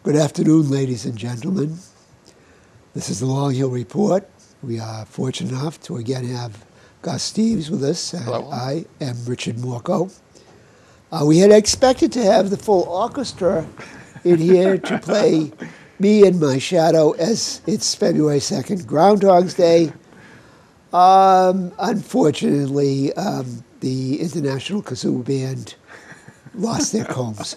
Good afternoon, ladies and gentlemen. This is the Long Hill Report. We are fortunate enough to again have Steeves with us, and Hello. I am Richard Morchoe. We had expected to have the full orchestra in here to play me and my shadow as it's February 2nd, Groundhogs Day. Unfortunately, the International Kazoo Band lost their combs.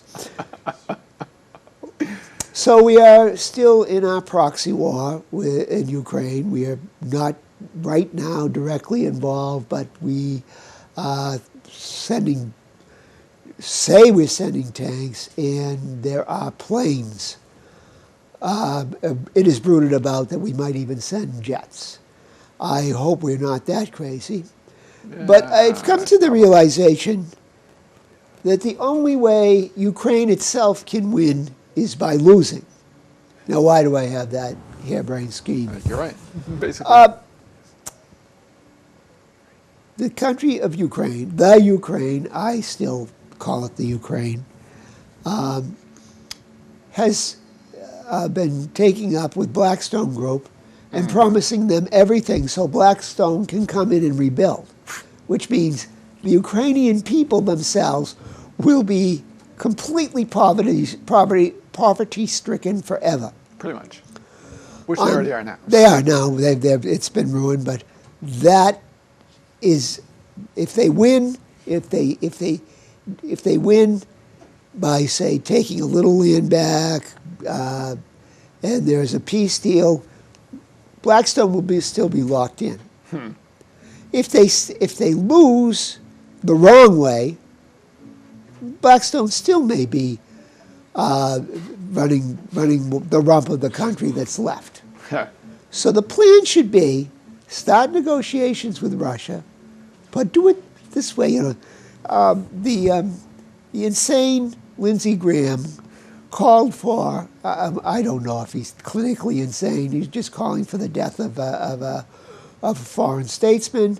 So we are still in our proxy war in Ukraine. We are not right now directly involved, but we we're sending tanks, and there are planes. It is bruited about that we might even send jets. I hope we're not that crazy. But I've come to the realization that the only way Ukraine itself can win is by losing. Now, why do I have that harebrained scheme? You're right, basically. The country of Ukraine, the Ukraine, I still call it the Ukraine, has been taking up with Blackstone Group and promising them everything so Blackstone can come in and rebuild, which means the Ukrainian people themselves will be completely poverty-stricken forever. Pretty much. Which they already are now. They are now. It's been ruined, but that is, if they win by, say, taking a little land back, and there's a peace deal, Blackstone will still be locked in. If they lose the wrong way, Blackstone still may be running the rump of the country that's left. So the plan should be start negotiations with Russia, but do it this way. The insane Lindsey Graham called for. I don't know if he's clinically insane. He's just calling for the death of a foreign statesman.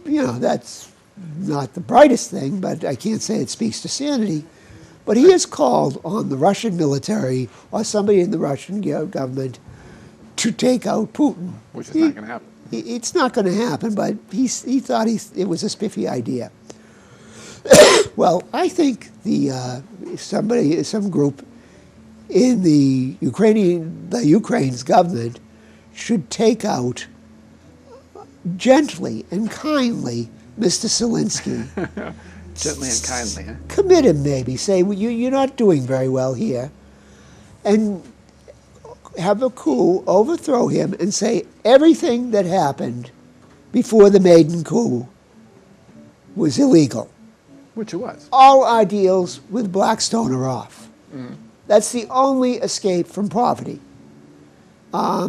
That's not the brightest thing, but I can't say it speaks to sanity. But he has called on the Russian military or somebody in the Russian government to take out Putin. Which is not going to happen. It's not going to happen, but he thought it was a spiffy idea. Well, I think some group in the Ukraine's government should take out gently and kindly Mr. Zelensky. Gently and kindly, huh? Commit him, maybe. Say, well, you're not doing very well here. And have a coup, overthrow him, and say everything that happened before the maiden coup was illegal. Which it was. All our deals with Blackstone are off. That's the only escape from poverty. I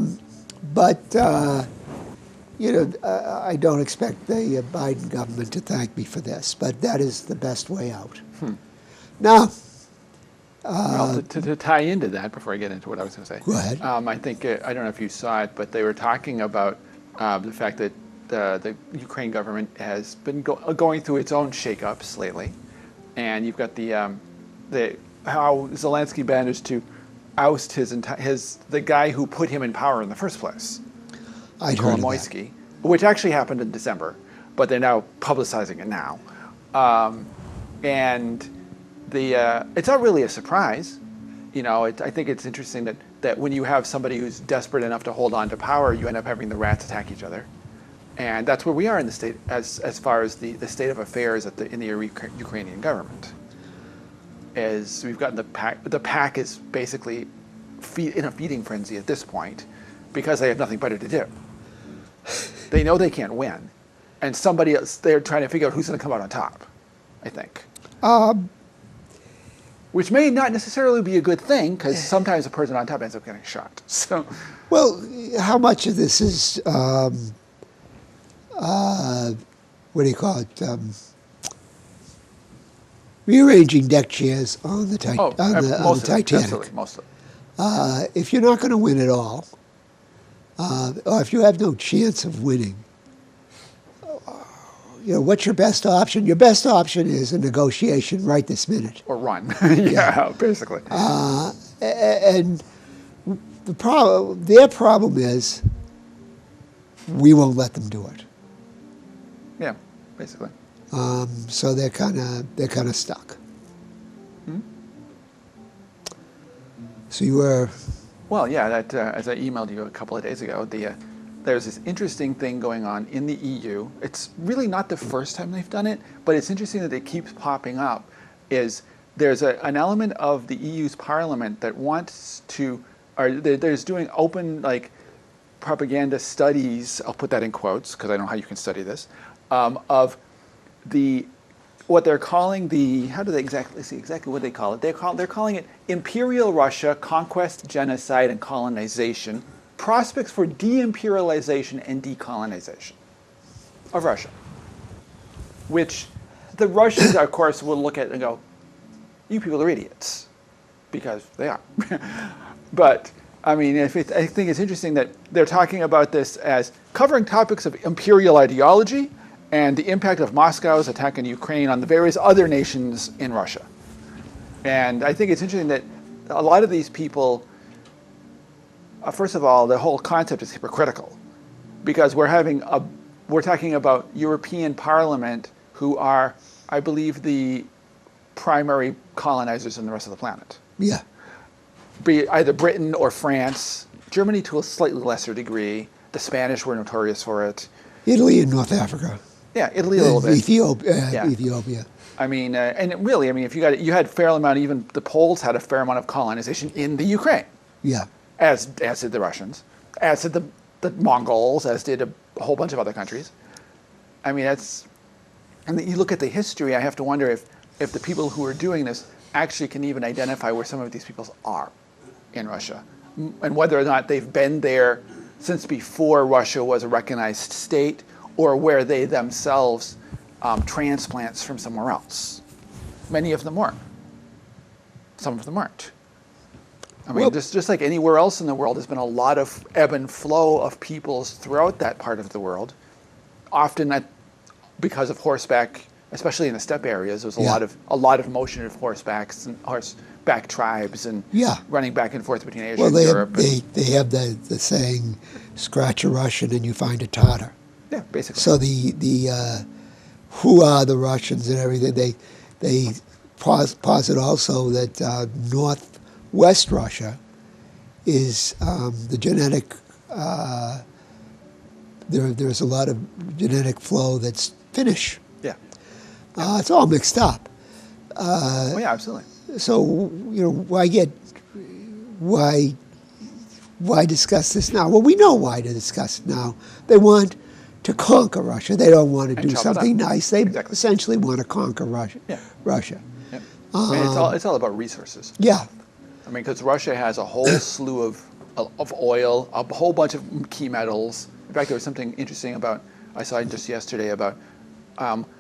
don't expect the Biden government to thank me for this, but that is the best way out. Now, well, to tie into that, before I get into what I was going to say, go ahead. I think, I don't know if you saw it, but they were talking about the fact that the Ukraine government has been going through its own shakeups lately, and you've got the how Zelensky managed to oust the guy who put him in power in the first place. I'd heard of that. Which actually happened in December, but they're now publicizing it now. And it's not really a surprise. I think it's interesting that when you have somebody who's desperate enough to hold on to power, you end up having the rats attack each other. And that's where we are in the state, as far as the state of affairs in the Ukrainian government. As we've gotten the pack is basically in a feeding frenzy at this point because they have nothing better to do. They know they can't win, and somebody else, they're trying to figure out who's going to come out on top, I think. Which may not necessarily be a good thing, because sometimes the person on top ends up getting shot. So, well, how much of this is, rearranging deck chairs on the Titanic? Absolutely, most of it. If you're not going to win at all, or if you have no chance of winning, what's your best option? Your best option is a negotiation right this minute. Or run. Yeah, basically. And their problem is we won't let them do it. Yeah, basically. So they're kind of stuck. Hmm? So you were. Well, yeah. That as I emailed you a couple of days ago, there's this interesting thing going on in the EU. It's really not the first time they've done it, but it's interesting that it keeps popping up. There's an element of the EU's parliament that wants to, or there's doing open propaganda studies. I'll put that in quotes because I don't know how you can study this. Of what they're calling how do they exactly what they call it? They're calling it Imperial Russia, Conquest, Genocide, and Colonization, Prospects for De-imperialization and Decolonization of Russia. Which the Russians, of course, will look at and go, you people are idiots, because they are. But I mean, I think it's interesting that they're talking about this as covering topics of imperial ideology and the impact of Moscow's attack on Ukraine on the various other nations in Russia. And I think it's interesting that a lot of these people, first of all, the whole concept is hypocritical, because we're talking about European Parliament who are, I believe, the primary colonizers in the rest of the planet. Yeah. Be either Britain or France, Germany to a slightly lesser degree. The Spanish were notorious for it. Italy and North Africa. Yeah, Italy a little bit. Ethiopia. I mean, and really, I mean, if you had a fair amount, even the Poles had a fair amount of colonization in the Ukraine. Yeah. As did the Russians, as did the Mongols, as did a whole bunch of other countries. I mean, and you look at the history, I have to wonder if the people who are doing this actually can even identify where some of these peoples are in Russia, and whether or not they've been there since before Russia was a recognized state, or where they themselves transplants from somewhere else. Many of them were. Some of them aren't. I mean, just like anywhere else in the world, there's been a lot of ebb and flow of peoples throughout that part of the world. Often because of horseback, especially in the steppe areas, there's a lot of motion of horsebacks and horseback tribes and running back and forth between Asia and Europe. They have the saying, scratch a Russian and you find a Tatar. Yeah, basically. So the who are the Russians and everything, they posit also that Northwest Russia is the genetic, there's a lot of genetic flow that's Finnish. Yeah. It's all mixed up. Oh yeah, absolutely. So, why discuss this now? Well, we know why to discuss it now. They want to conquer Russia. They don't want to do something nice. They essentially want to conquer Russia. Yeah. Russia. Yeah. And it's all about resources. Yeah. I mean, because Russia has a whole slew of oil, a whole bunch of key metals. In fact, there was something interesting I saw just yesterday about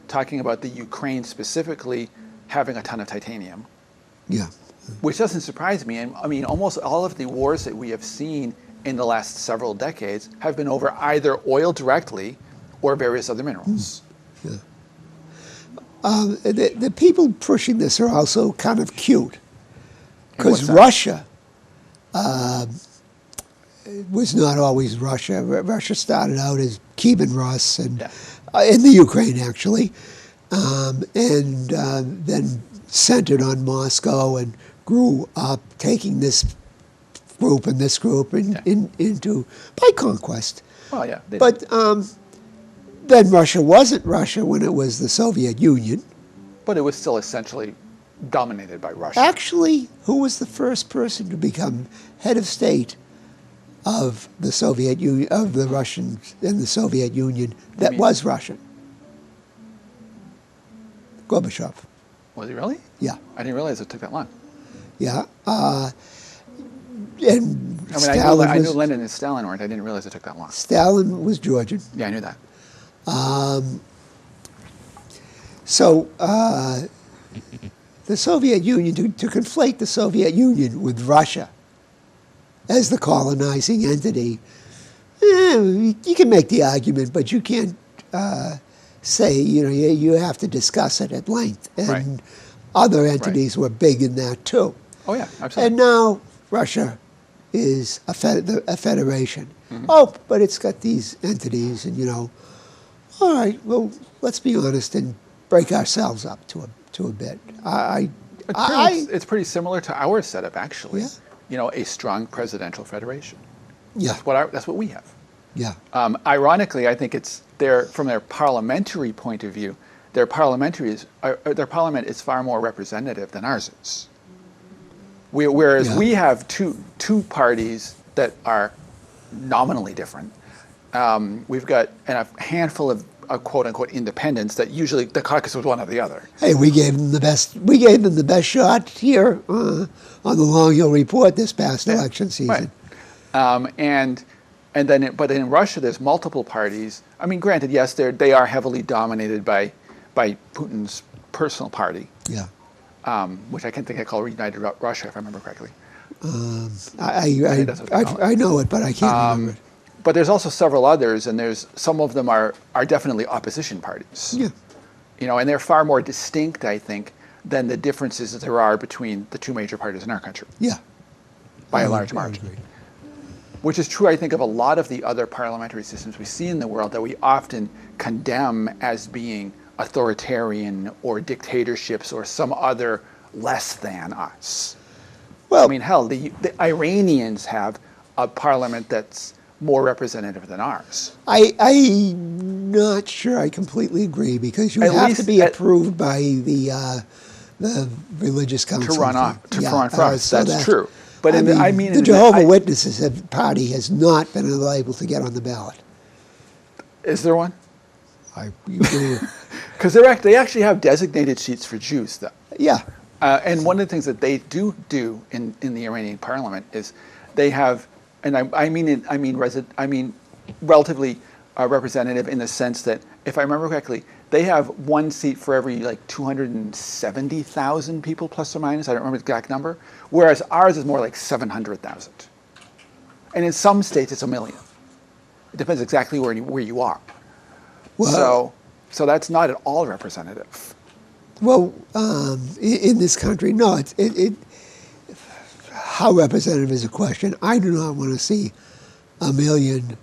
talking about the Ukraine specifically having a ton of titanium. Yeah. Which doesn't surprise me. And I mean, almost all of the wars that we have seen in the last several decades have been over either oil directly or various other minerals. Yeah. The people pushing this are also kind of cute, because Russia was not always Russia. Russia started out as Kievan Rus and in the Ukraine, actually, and then centered on Moscow and grew up taking this group and this group into by conquest. Well, yeah. But then Russia wasn't Russia when it was the Soviet Union. But it was still essentially dominated by Russia. Actually, who was the first person to become head of state of the Soviet Union, of the Russians in the Soviet Union that was Russian? Gorbachev. Was he really? Yeah. I didn't realize it took that long. Yeah. I knew Lenin and Stalin weren't. I didn't realize it took that long. Stalin was Georgian. Yeah, I knew that. So the Soviet Union, to conflate the Soviet Union with Russia as the colonizing entity, you can make the argument, but you can't say, you have to discuss it at length. And other entities were big in that too. Oh, yeah, absolutely. And now Russia is a federation. Oh, but it's got these entities, and all right. Well, let's be honest and break ourselves up to a bit. It's pretty similar to our setup, actually. Yeah. A strong presidential federation. Yeah. That's what we have. Yeah. Ironically, I think it's from their parliamentary point of view, their parliament is far more representative than ours is. Whereas we have two parties that are nominally different. We've got a handful of quote unquote independents that usually the caucus was one or the other. Hey, we gave them the best. We gave them the best shot here on the Long Hill Report this past election season. Right. But in Russia, there's multiple parties. I mean, granted, yes, they are heavily dominated by Putin's personal party. Yeah. Which I can think I call United Russia, if I remember correctly. I know it, but I can't remember it. But there's also several others, and some of them are definitely opposition parties. Yeah. And they're far more distinct, I think, than the differences that there are between the two major parties in our country. Yeah. By a large margin. Which is true, I think, of a lot of the other parliamentary systems we see in the world that we often condemn as being authoritarian or dictatorships or some other less than us. Well, I mean, hell, the Iranians have a parliament that's more representative than ours. I'm not sure I completely agree, because you have to be approved by the religious council to run for office. So that's true. But the Jehovah's Witnesses party has not been able to get on the ballot. Is there one? Because Because they actually have designated seats for Jews, though. Yeah. And one of the things that they do in the Iranian parliament is they have, and I mean relatively representative in the sense that, if I remember correctly, they have one seat for every 270,000 people, plus or minus. I don't remember the exact number. Whereas ours is more like 700,000. And in some states, it's 1 million. It depends exactly where you are. Well, so that's not at all representative. Well, in this country, no. How representative is a question. I do not want to see 1 million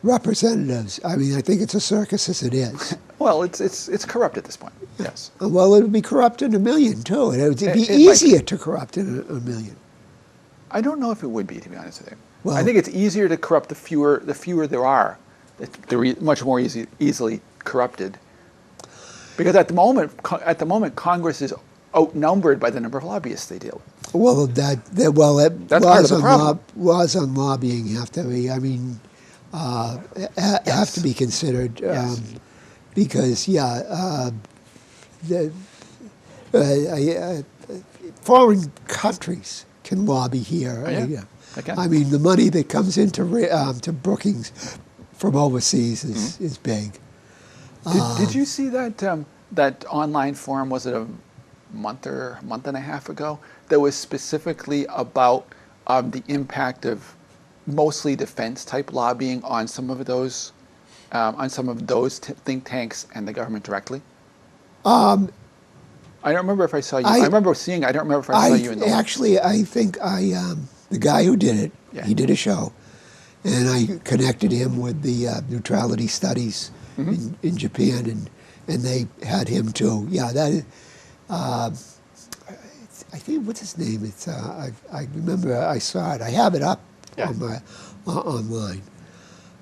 representatives. I mean, I think it's a circus as it is. Well, it's corrupt at this point. Yes. Well, it would be corrupt in 1 million too. It would be easier to corrupt in 1 million. I don't know if it would be, to be honest with you. Well, I think it's easier to corrupt the fewer there are. They're much more easily corrupted. Because at the moment, Congress is outnumbered by the number of lobbyists they deal with. Well, that's part of the problem. Laws on lobbying have to be. I mean, have to be considered. Yes. Because foreign countries can lobby here. Okay. I mean, the money that comes into to Brookings from overseas is big. Did you see that online forum? Was it a month and a half ago? That was specifically about the impact of mostly defense type lobbying on some of those think tanks and the government directly. I don't remember if I saw you. I remember seeing. I don't remember if I saw you in the. Actually, I think the guy who did it. Yeah. He did a show, and I connected him with the neutrality studies in Japan, and they had him too. Yeah, that. I think, what's his name? It's I remember I saw it. I have it up on my online.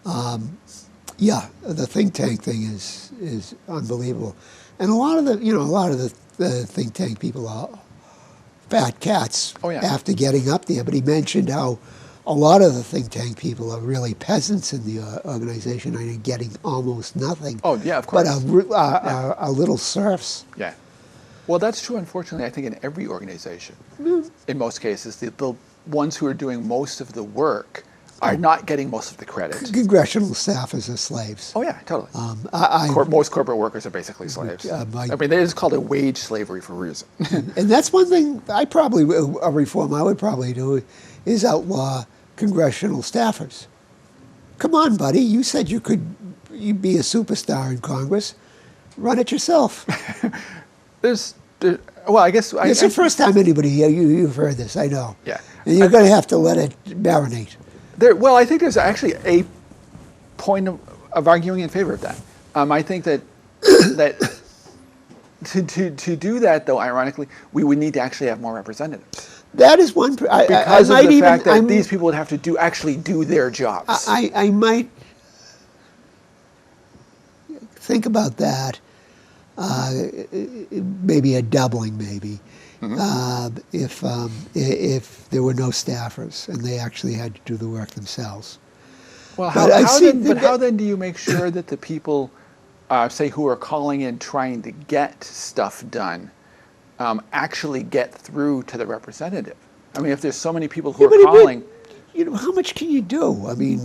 The think tank thing is unbelievable, and a lot of the think tank people are fat cats after getting up there. But he mentioned how a lot of the think tank people are really peasants in the organization and are getting almost nothing. Oh yeah, of course. But are little serfs. Yeah. Well, that's true, unfortunately, I think in every organization. In most cases, the ones who are doing most of the work are not getting most of the credit. Congressional staffers are slaves. Oh, yeah, totally. Most corporate workers are basically slaves. I mean, they just call it wage slavery for a reason. And that's one thing a reform I would probably do is outlaw congressional staffers. Come on, buddy. You said you'd be a superstar in Congress. Run it yourself. Well, I guess It's the first time anybody you've heard this. I know. Yeah. And you're going to have to let it marinate. Well, I think there's actually a point of arguing in favor of that. I think that to do that, though, ironically, we would need to actually have more representatives. That is one. Because of the fact that these people would have to actually do their jobs. I might think about that. Maybe a doubling, maybe. If there were no staffers and they actually had to do the work themselves. Well, how then do you make sure that the people, say, who are calling in trying to get stuff done, actually get through to the representative? I mean, if there's so many people who are calling. How much can you do? I mean,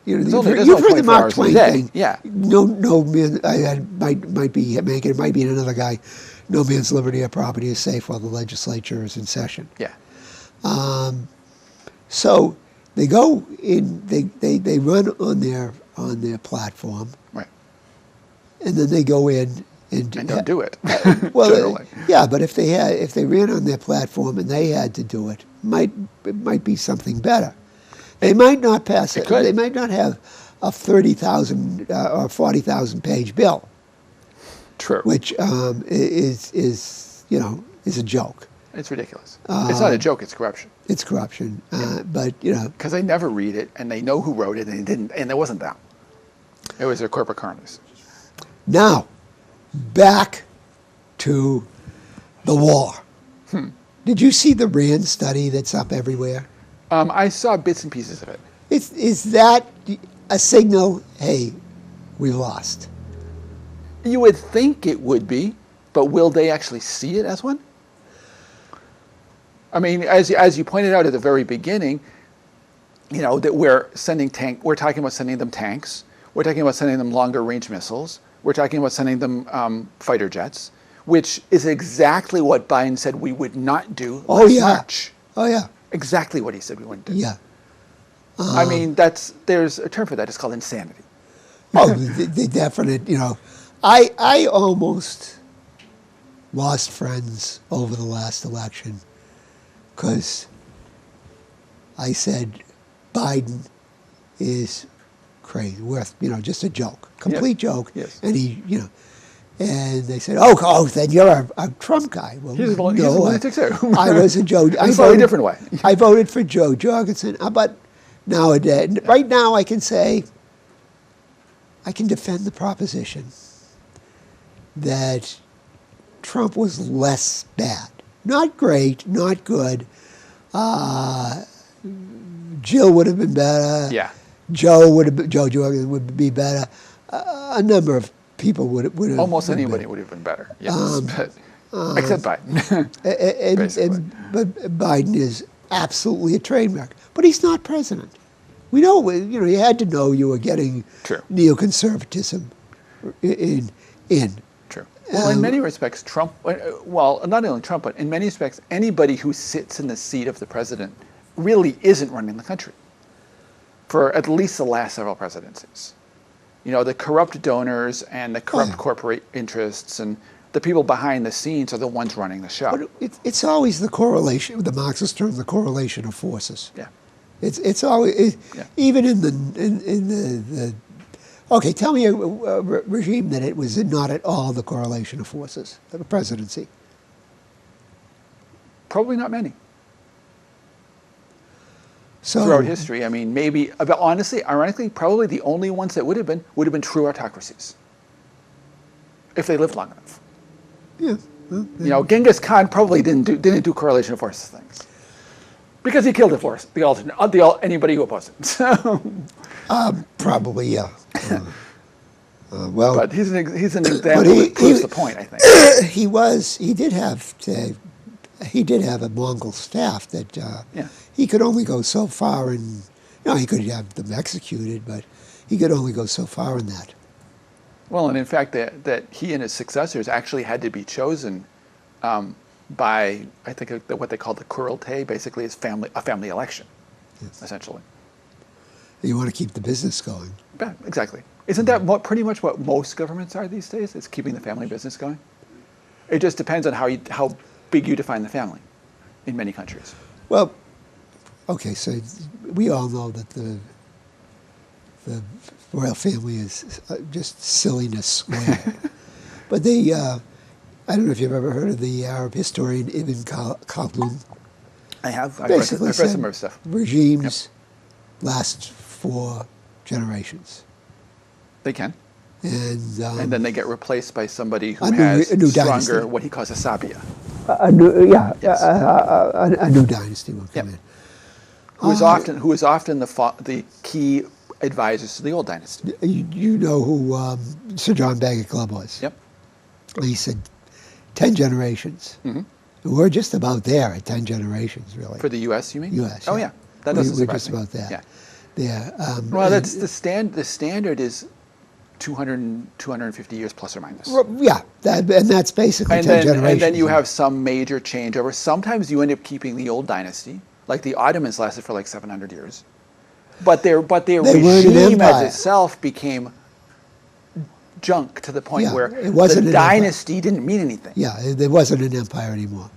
you've only heard the Mark Twain thing. Yeah. No man. Might be making it. Might be another guy. No man's liberty or property is safe while the legislature is in session. Yeah. So they go in. They run on their platform. Right. And then they go in and don't do it. Well, yeah, but if they ran on their platform and they had to do it might be something better. They might not pass it. They might not have a 30,000 or 40,000 page bill. True. Which is a joke. It's ridiculous. It's not a joke. It's corruption. It's corruption. But because they never read it and they know who wrote it and they didn't, and it wasn't them. It was their corporate carners. Now, back to the war. Did you see the RAND study that's up everywhere? I saw bits and pieces of it. Is that a signal, hey, we lost? You would think it would be, but will they actually see it as one? I mean, as you pointed out at the very beginning, that we're talking about sending them tanks. We're talking about sending them longer range missiles. We're talking about sending them fighter jets, which is exactly what Biden said we would not do last March. Oh, yeah. Exactly what he said we wouldn't do. Yeah. I mean, there's a term for that. It's called insanity. Oh, the definite, I almost lost friends over the last election because I said Biden is crazy, worth, just a joke, complete joke. Yes. And and they said, oh, then you're a Trump guy. Well, he's a lunatic too. I was a Joe. In a slightly different way. I voted for Joe Jorgensen, but nowadays, right now, I can say, I can defend the proposition that Trump was less bad. Not great, not good. Jill would have been better. Yeah. Joe Jorgensen would be better. A number of people would have. Almost anybody would have been better. Yes, except Biden. But Biden is absolutely a train wreck. But he's not president. We know. You had to know you were getting neoconservatism in. True. Well, in many respects, Trump. Well, not only Trump, but in many respects, anybody who sits in the seat of the president really isn't running the country. For at least the last several presidencies. The corrupt donors and the corrupt corporate interests and the people behind the scenes are the ones running the show. But it's always the correlation, the Marxist term, the correlation of forces. Yeah. It's always, even in the okay, tell me a regime that it was not at all the correlation of forces, the presidency. Probably not many. So, throughout history, I mean, maybe, but honestly, ironically, probably the only ones that would have been true autocracies, if they lived long enough. Yeah. Genghis Khan probably didn't do correlation of forces things, because he killed anybody who opposed him. So, probably, yeah. Well, but he's an example that proves the point. I think he did have a Mongol staff that he could only go so far in. He could have them executed, but he could only go so far in that. Well, and in fact, that he and his successors actually had to be chosen by, I think, what they call the Kurultai, basically is a family election, essentially. You want to keep the business going. Yeah, exactly. Isn't that pretty much what most governments are these days? It's keeping the family business going? It just depends on how big you define the family in many countries. Well, okay, so we all know that the royal family is just silliness squared. But they, I don't know if you've ever heard of the Arab historian Ibn Khaldun. I have. I've Basically read some of her stuff. Regimes last 4 generations. They can. And then they get replaced by somebody who a has new stronger, dynasty. what he calls a sabia. a new dynasty will come in. Who is often the key advisors to the old dynasty. You know who Sir John Bagot Glubb was? Yep. He said 10 generations. Mm-hmm. We're just about there at 10 generations, really. For the U.S., you mean? U.S. Oh, yeah. That doesn't We're surprise just me. about there. Yeah. Yeah. Well, that's the standard is 250 years plus or minus. Yeah, and that's basically 10 generations. And then you have some major changeover. Sometimes you end up keeping the old dynasty, like the Ottomans lasted for like 700 years. But their regime as itself became junk to the point where the dynasty didn't mean anything. Yeah, there wasn't an empire anymore.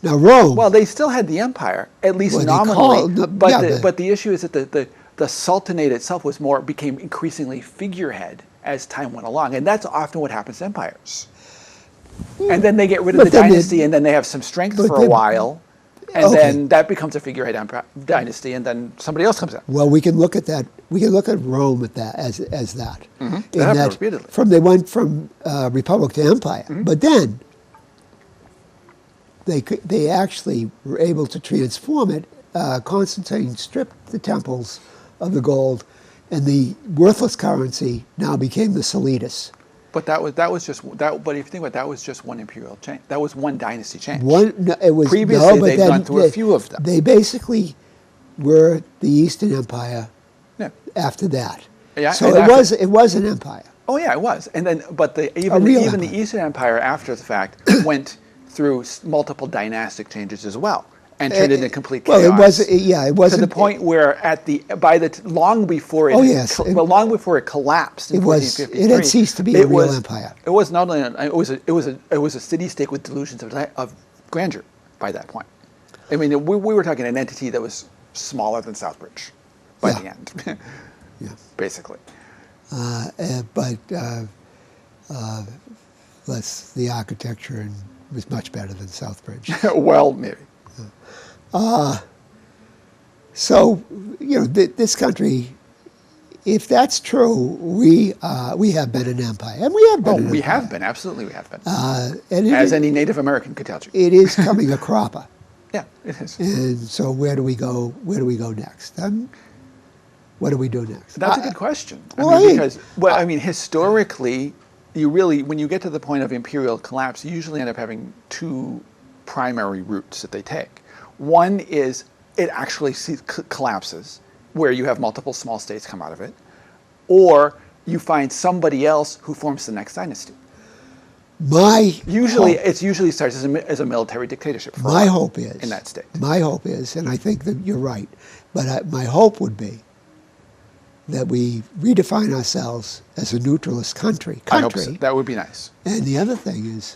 Now Rome. Well, they still had the empire, at least nominally. But the issue is that the Sultanate itself became increasingly figurehead as time went along, and that's often what happens to empires. And then they get rid of the dynasty, and then they have some strength for a while, and then that becomes a figurehead dynasty, and then somebody else comes in. Well, we can look at that. We can look at Rome at that as that. Mm-hmm. That happened repeatedly. They went from republic to empire, but then they actually were able to transform it. Constantine stripped the temples of the gold, and the worthless currency now became the solitas. But But if you think about it, that was just one imperial change. That was one dynasty change. Previously, they've gone through a few of them. They basically were the Eastern Empire. Yeah. After that, so it was an empire. Oh yeah, it was. And then, but even the Eastern Empire after the fact went through multiple dynastic changes as well, and turned into complete chaos. Well, it was to the point where long before it collapsed in 1453, it had ceased to be a real empire. It was not only it was a city-state with delusions of grandeur by that point. I mean, we were talking an entity that was smaller than Southbridge by the end, basically. The architecture was much better than Southbridge. Well, maybe. So, this country, if that's true, we have been an empire, and we have been. We have been, absolutely, we have been. As any Native American could tell you, it is coming a cropper. Yeah, it is. And so, where do we go? Where do we go next? What do we do next? That's a good question. Because historically, when you get to the point of imperial collapse, you usually end up having 2 primary routes that they take. One is it actually collapses, where you have multiple small states come out of it, or you find somebody else who forms the next dynasty. It usually starts as a military dictatorship. My hope is in that state. My hope is, and I think that you're right, but my hope would be that we redefine ourselves as a neutralist country. I hope so. That would be nice. And the other thing is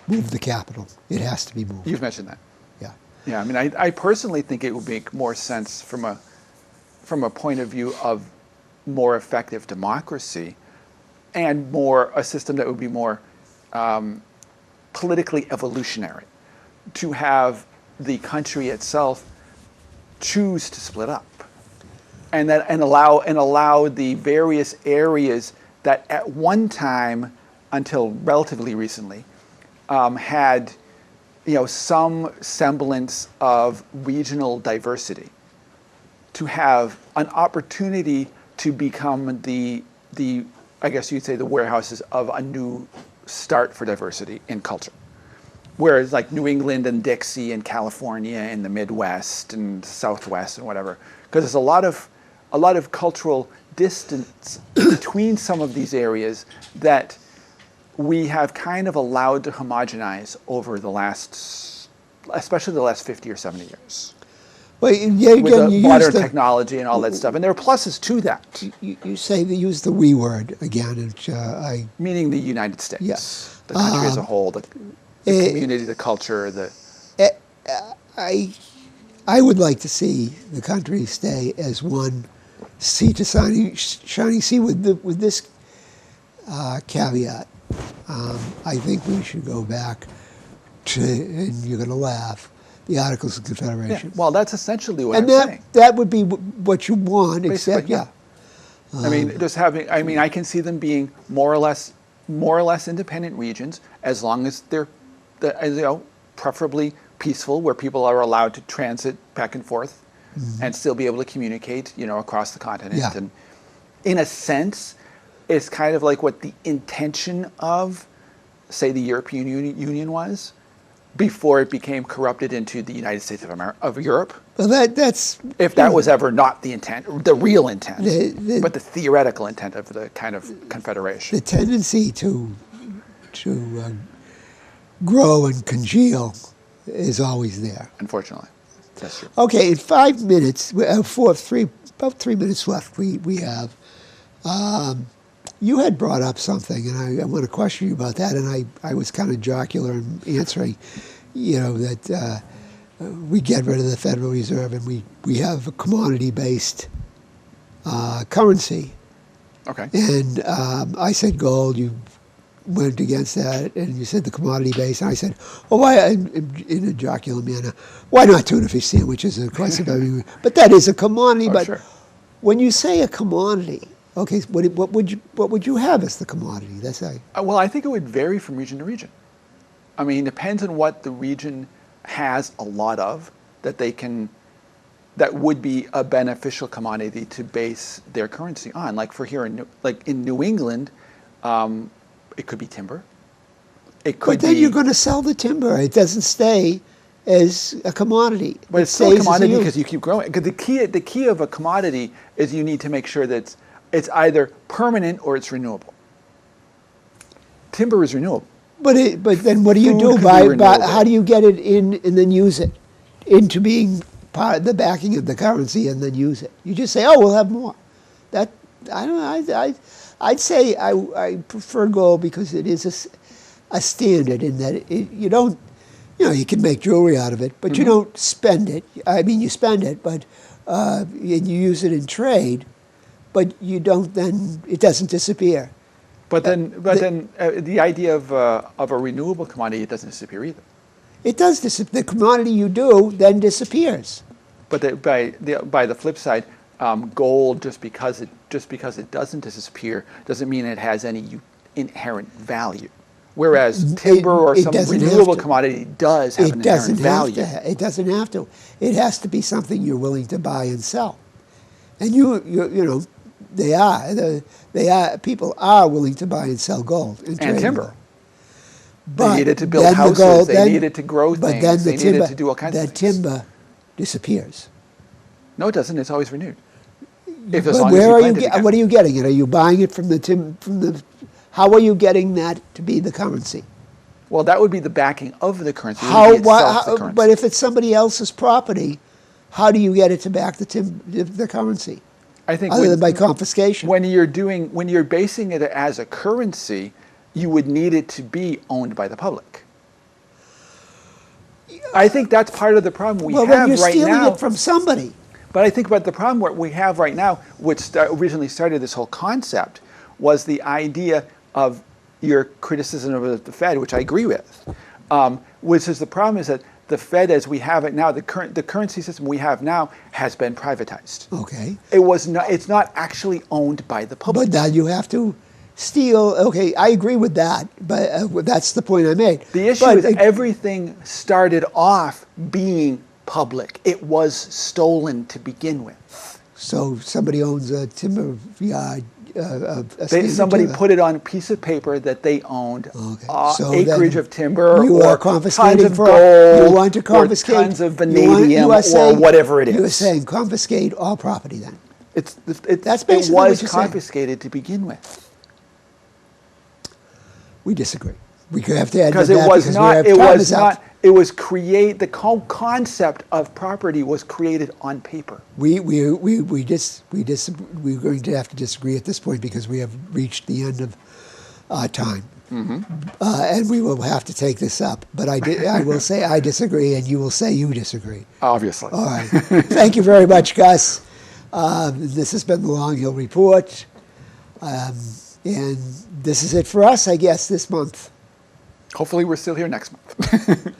move the capital. It has to be moved. You've mentioned that. Yeah. Yeah. I mean, I personally think it would make more sense from a point of view of more effective democracy, and a system that would be more politically evolutionary, to have the country itself choose to split up, and allow the various areas that at one time, until relatively recently, had some semblance of regional diversity, to have an opportunity to become the I guess you'd say the warehouses of a new start for diversity in culture. Whereas like New England and Dixie and California and the Midwest and Southwest and whatever, because there's a lot of cultural distance between some of these areas that we have kind of allowed to homogenize over especially the last 50 or 70 years. Well, with the modern technology and all that stuff. And there are pluses to that. You use the we word again, which meaning the United States. Yes. The country as a whole. the community, the culture, the... I would like to see the country stay as one sea to shining sea with this caveat. I think we should go back to, and you're going to laugh, the Articles of Confederation. Yeah, well, that's essentially what and I'm saying. That would be what you want, except, Basically, I mean, just having, I mean, I can see them being more or less independent regions, as long as they're, preferably peaceful, where people are allowed to transit back and forth and still be able to communicate, across the continent. Yeah. And in a sense, it's kind of like what the intention of, say, the European Union was before it became corrupted into the United States of Europe. Well, that's... If that was ever not the intent, the real intent, but the theoretical intent of the kind of confederation. The tendency to grow and congeal is always there. Unfortunately, that's true. Okay, in 5 minutes, about 3 minutes left we have. You had brought up something, and I want to question you about that, and I was kind of jocular in answering, that we get rid of the Federal Reserve and we have a commodity-based currency. Okay. And I said gold, you went against that, and you said the commodity base, and I said, why, in a jocular manner, why not tuna fish sandwiches? Of course, but that is a commodity. Oh, but sure. when you say a commodity, okay, what would you have as the commodity? That's Well, I think it would vary from region to region. I mean, it depends on what the region has a lot of that would be a beneficial commodity to base their currency on. Like for here in New England, it could be timber. It could but then be, you're going to sell the timber. It doesn't stay as a commodity. But it's still a commodity because you keep growing. Because the key of a commodity is you need to make sure that it's either permanent or it's renewable. Timber is renewable. But then what do you do by how do you get it in and then use it into being part of the backing of the currency and then use it? You just say, oh, we'll have more. That I don't know. I'd say I prefer gold because it is a standard in that you don't, you can make jewelry out of it, but you don't spend it. I mean, you spend it, but you use it in trade, but you don't then, it doesn't disappear. But then the idea of a renewable commodity, it doesn't disappear either. It does disappear. The commodity you do then disappears. But by the flip side, gold just because it doesn't disappear doesn't mean it has any inherent value. Whereas timber or some renewable commodity does have an inherent value. It doesn't have to. It has to be something you're willing to buy and sell. And people are willing to buy and sell gold and timber. Gold. But they needed to build houses. They needed to grow things. But then they needed to do all kinds of things. That timber disappears. No, it doesn't. It's always renewed. What are you getting it? Are you buying it from the? How are you getting that to be the currency? Well, that would be the backing of the currency. The currency. But if it's somebody else's property, how do you get it to back the currency? I think other than by confiscation. When you're basing it as a currency, you would need it to be owned by the public. I think that's part of the problem we have right now. Well, you're stealing it from somebody. But I think about the problem what we have right now, which originally started this whole concept, was the idea of your criticism of the Fed, which I agree with, which is the problem is that the Fed, as we have it now, the currency system we have now has been privatized. Okay. It's not actually owned by the public. But now you have to steal. Okay, I agree with that, but that's the point I made. The issue is everything started off being public. It was stolen to begin with. So somebody owns a timber yard. Somebody put it on a piece of paper that they owned so acreage of timber you or are confiscating tons of gold you want to confiscate, or tons of vanadium or whatever it is. You are saying confiscate all property then. That's basically it what was you're confiscated to begin with. We disagree. We have to add because that it was created. The whole concept of property was created on paper. We're going to have to disagree at this point because we have reached the end of our time. and we will have to take this up. But I will say I disagree, and you will say you disagree. Obviously. All right. Thank you very much, Gus. This has been the Long Hill Report. And this is it for us, I guess, this month. Hopefully we're still here next month.